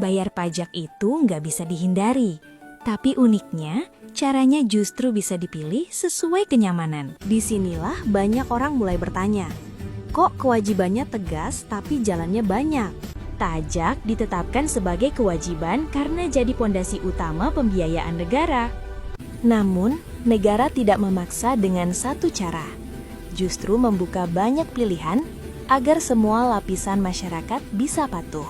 Bayar pajak itu nggak bisa dihindari. Tapi uniknya, caranya justru bisa dipilih sesuai kenyamanan. Disinilah banyak orang mulai bertanya, kok kewajibannya tegas tapi jalannya banyak? Pajak ditetapkan sebagai kewajiban karena jadi pondasi utama pembiayaan negara. Namun, negara tidak memaksa dengan satu cara. Justru membuka banyak pilihan agar semua lapisan masyarakat bisa patuh.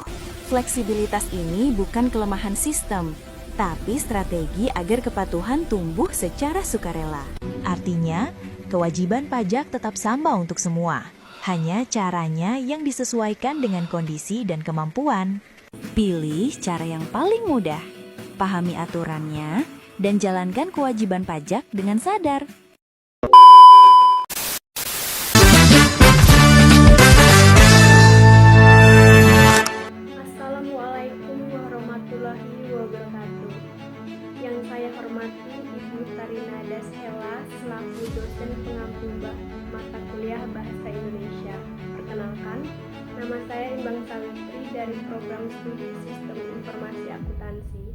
Fleksibilitas ini bukan kelemahan sistem, tapi strategi agar kepatuhan tumbuh secara sukarela. Artinya, kewajiban pajak tetap sama untuk semua. Hanya caranya yang disesuaikan dengan kondisi dan kemampuan. Pilih cara yang paling mudah, pahami aturannya, dan jalankan kewajiban pajak dengan sadar. Assalamualaikum warahmatullahi wabarakatuh. Yang saya hormati Ibu Tarina Dashela selaku dosen pengampu mata kuliah Bahasa Indonesia. Perkenalkan, nama saya Imbang Sawitri dari Program Studi Sistem Informasi Akuntansi.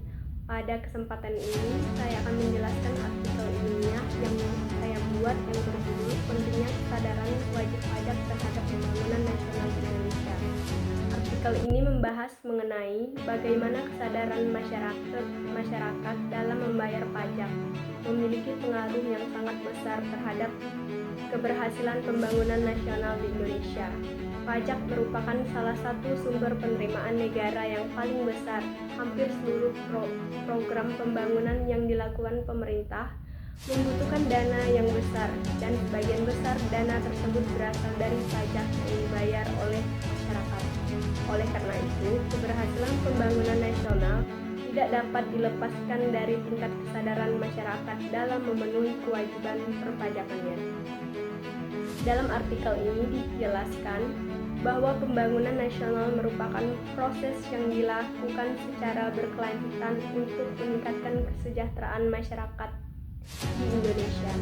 Pada kesempatan ini, saya akan menjelaskan artikel ilmiah yang saya buat yang berjudul Pentingnya Kesadaran Wajib Pajak Terhadap Pembangunan Nasional di Indonesia. Artikel ini membahas mengenai bagaimana kesadaran masyarakat dalam membayar pajak memiliki pengaruh yang sangat besar terhadap keberhasilan pembangunan nasional di Indonesia. Pajak merupakan salah satu sumber penerimaan negara yang paling besar. Hampir seluruh program pembangunan yang dilakukan pemerintah membutuhkan dana yang besar, dan sebagian besar dana tersebut berasal dari pajak yang dibayar oleh masyarakat. Oleh karena itu, keberhasilan pembangunan nasional tidak dapat dilepaskan dari tingkat kesadaran masyarakat dalam memenuhi kewajiban perpajakannya. Dalam artikel ini dijelaskan bahwa pembangunan nasional merupakan proses yang dilakukan secara berkelanjutan untuk meningkatkan kesejahteraan masyarakat di Indonesia.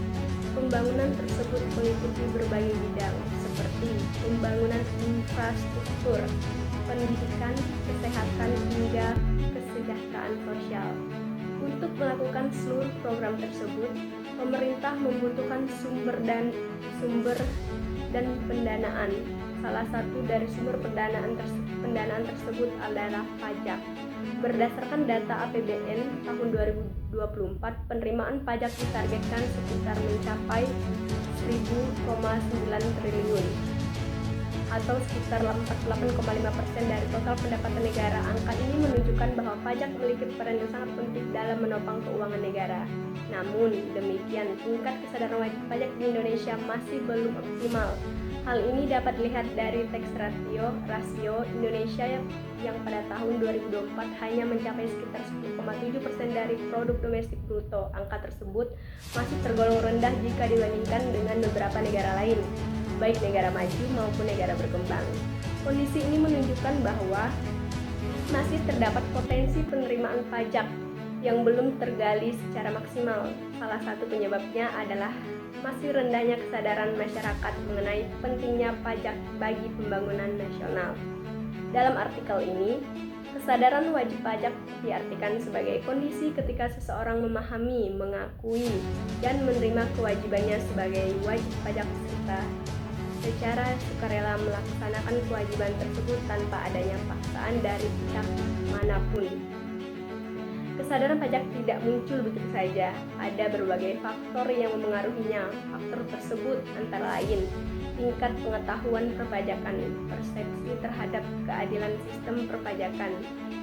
Pembangunan tersebut meliputi berbagai bidang seperti pembangunan infrastruktur, pendidikan, kesehatan, hingga kesejahteraan sosial. Untuk melakukan seluruh program tersebut, pemerintah membutuhkan sumber dan pendanaan. Salah satu dari sumber pendanaan tersebut adalah pajak. Berdasarkan data APBN tahun 2024, penerimaan pajak ditargetkan sekitar mencapai 1.000,9 triliun atau sekitar 48,5% dari total pendapatan negara. Angka ini menunjukkan bahwa pajak memiliki peran yang sangat penting dalam menopang keuangan negara. Namun demikian, tingkat kesadaran wajib pajak di Indonesia masih belum optimal. Hal ini dapat dilihat dari tax rasio Indonesia yang pada tahun 2024 hanya mencapai sekitar 10,7% dari produk domestik bruto. Angka tersebut masih tergolong rendah jika dibandingkan dengan beberapa negara lain, baik negara maju maupun negara berkembang. Kondisi ini menunjukkan bahwa masih terdapat potensi penerimaan pajak yang belum tergali secara maksimal. Salah satu penyebabnya adalah masih rendahnya kesadaran masyarakat mengenai pentingnya pajak bagi pembangunan nasional. Dalam artikel ini, kesadaran wajib pajak diartikan sebagai kondisi ketika seseorang memahami, mengakui, dan menerima kewajibannya sebagai wajib pajak serta secara sukarela melaksanakan kewajiban tersebut tanpa adanya paksaan dari pihak manapun. Kesadaran pajak tidak muncul begitu saja. Ada berbagai faktor yang memengaruhinya. Faktor tersebut antara lain tingkat pengetahuan perpajakan, persepsi terhadap keadilan sistem perpajakan,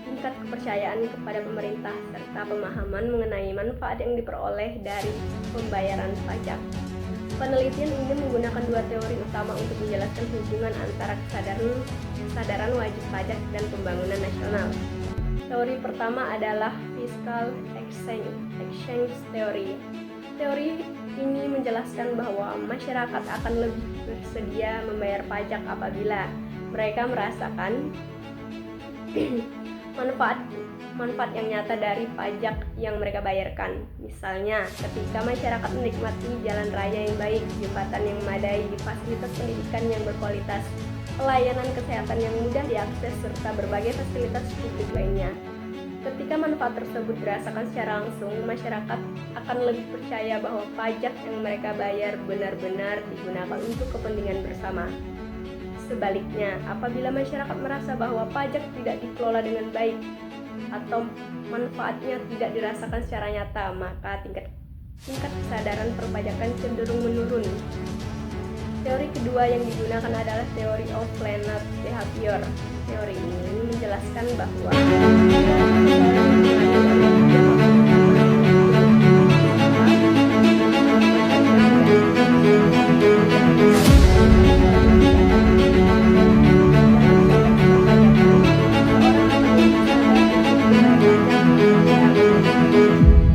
tingkat kepercayaan kepada pemerintah, serta pemahaman mengenai manfaat yang diperoleh dari pembayaran pajak. Penelitian ini menggunakan dua teori utama untuk menjelaskan hubungan antara kesadaran wajib pajak dan pembangunan nasional. Teori pertama adalah Fiscal Exchange Theory. Teori ini menjelaskan bahwa masyarakat akan lebih bersedia membayar pajak apabila mereka merasakan manfaat yang nyata dari pajak yang mereka bayarkan. Misalnya, ketika masyarakat menikmati jalan raya yang baik, jembatan yang memadai, fasilitas pendidikan yang berkualitas, pelayanan kesehatan yang mudah diakses, serta berbagai fasilitas publik lainnya. Ketika manfaat tersebut dirasakan secara langsung, masyarakat akan lebih percaya bahwa pajak yang mereka bayar benar-benar digunakan untuk kepentingan bersama. Sebaliknya, apabila masyarakat merasa bahwa pajak tidak dikelola dengan baik atau manfaatnya tidak dirasakan secara nyata, maka tingkat kesadaran perpajakan cenderung menurun. Teori kedua yang digunakan adalah teori of learned behavior. Teori ini menjelaskan bahwa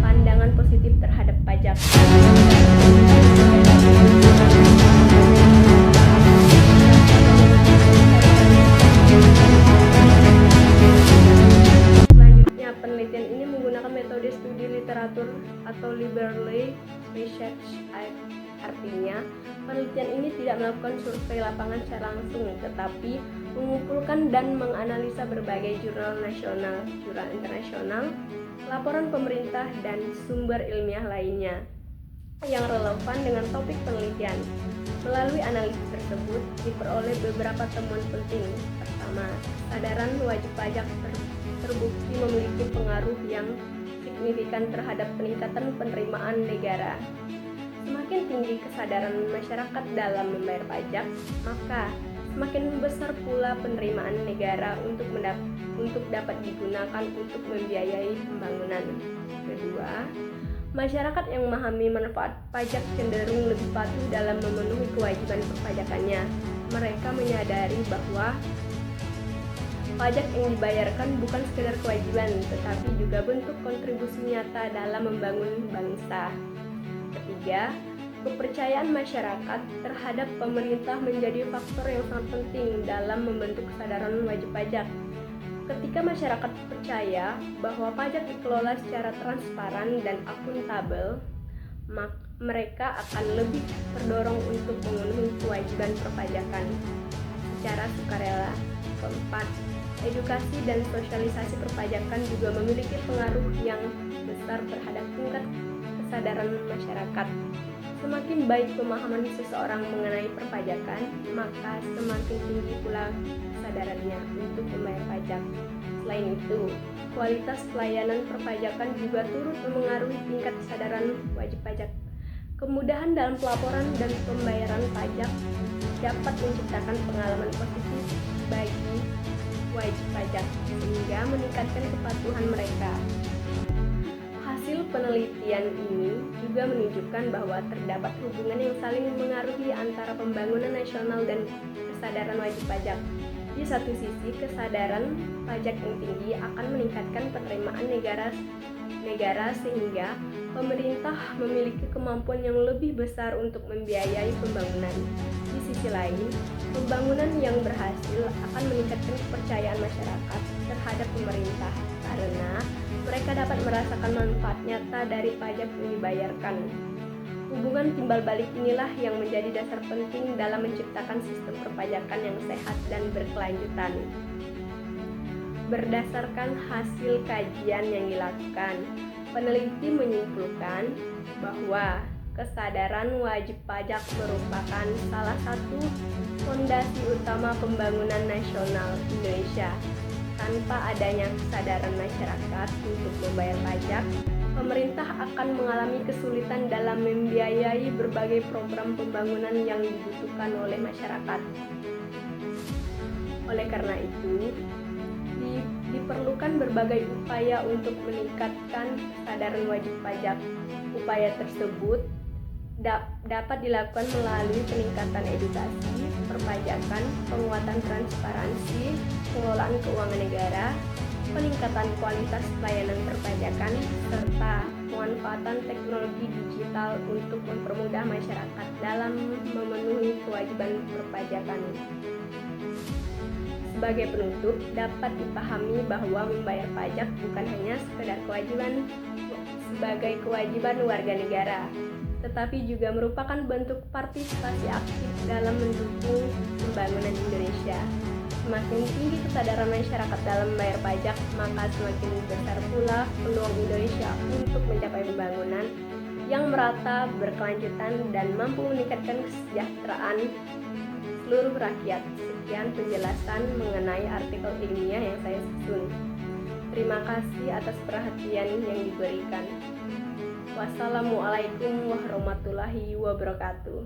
pandangan positif terhadap pajak. Selanjutnya, penelitian ini menggunakan metode studi literatur atau liberally research. Artinya, penelitian ini tidak melakukan survei lapangan secara langsung, tetapi mengumpulkan dan menganalisa berbagai jurnal nasional, jurnal internasional, laporan pemerintah, dan sumber ilmiah lainnya yang relevan dengan topik penelitian. Melalui analisis tersebut, diperoleh beberapa temuan penting. Pertama, kesadaran wajib pajak terbukti memiliki pengaruh yang signifikan terhadap peningkatan penerimaan negara. Semakin tinggi kesadaran masyarakat dalam membayar pajak, maka semakin besar pula penerimaan negara untuk dapat digunakan untuk membiayai pembangunan. Kedua, masyarakat yang memahami manfaat pajak cenderung lebih patuh dalam memenuhi kewajiban perpajakannya. Mereka menyadari bahwa pajak yang dibayarkan bukan sekedar kewajiban, tetapi juga bentuk kontribusi nyata dalam membangun bangsa. Ketiga, kepercayaan masyarakat terhadap pemerintah menjadi faktor yang sangat penting dalam membentuk kesadaran wajib pajak. Ketika masyarakat percaya bahwa pajak dikelola secara transparan dan akuntabel, mereka akan lebih terdorong untuk memenuhi kewajiban perpajakan secara sukarela. Keempat, edukasi dan sosialisasi perpajakan juga memiliki pengaruh yang besar terhadap tingkat kesadaran masyarakat. Semakin baik pemahaman seseorang mengenai perpajakan, maka semakin tinggi pula kesadarannya untuk membayar pajak. Selain itu, kualitas pelayanan perpajakan juga turut memengaruhi tingkat kesadaran wajib pajak. Kemudahan dalam pelaporan dan pembayaran pajak dapat menciptakan pengalaman positif bagi wajib pajak, sehingga meningkatkan kepatuhan mereka. Hasil penelitian ini juga menunjukkan bahwa terdapat hubungan yang saling mengaruhi antara pembangunan nasional dan kesadaran wajib pajak. Di satu sisi, kesadaran pajak yang tinggi akan meningkatkan penerimaan negara sehingga pemerintah memiliki kemampuan yang lebih besar untuk membiayai pembangunan. Di sisi lain, pembangunan yang berhasil akan meningkatkan kepercayaan masyarakat terhadap pemerintah karena mereka dapat merasakan manfaat nyata dari pajak yang dibayarkan. Hubungan timbal balik inilah yang menjadi dasar penting dalam menciptakan sistem perpajakan yang sehat dan berkelanjutan. Berdasarkan hasil kajian yang dilakukan, peneliti menyimpulkan bahwa kesadaran wajib pajak merupakan salah satu fondasi utama pembangunan nasional Indonesia. Tanpa adanya kesadaran masyarakat untuk membayar pajak, pemerintah akan mengalami kesulitan dalam membiayai berbagai program pembangunan yang dibutuhkan oleh masyarakat. Oleh karena itu, diperlukan berbagai upaya untuk meningkatkan kesadaran wajib pajak. Upaya tersebut dapat dilakukan melalui peningkatan edukasi perpajakan, penguatan transparansi, pengelolaan keuangan negara, peningkatan kualitas pelayanan perpajakan, serta pemanfaatan teknologi digital untuk mempermudah masyarakat dalam memenuhi kewajiban perpajakan. Sebagai penutup, dapat dipahami bahwa membayar pajak bukan hanya sekedar kewajiban sebagai kewajiban warga negara, tetapi juga merupakan bentuk partisipasi aktif dalam mendukung pembangunan Indonesia. Semakin tinggi kesadaran masyarakat dalam membayar pajak, maka semakin besar pula peluang Indonesia untuk mencapai pembangunan yang merata, berkelanjutan, dan mampu meningkatkan kesejahteraan seluruh rakyat. Sekian penjelasan mengenai artikel ilmiah yang saya susun. Terima kasih atas perhatian yang diberikan. Wassalamualaikum warahmatullahi wabarakatuh.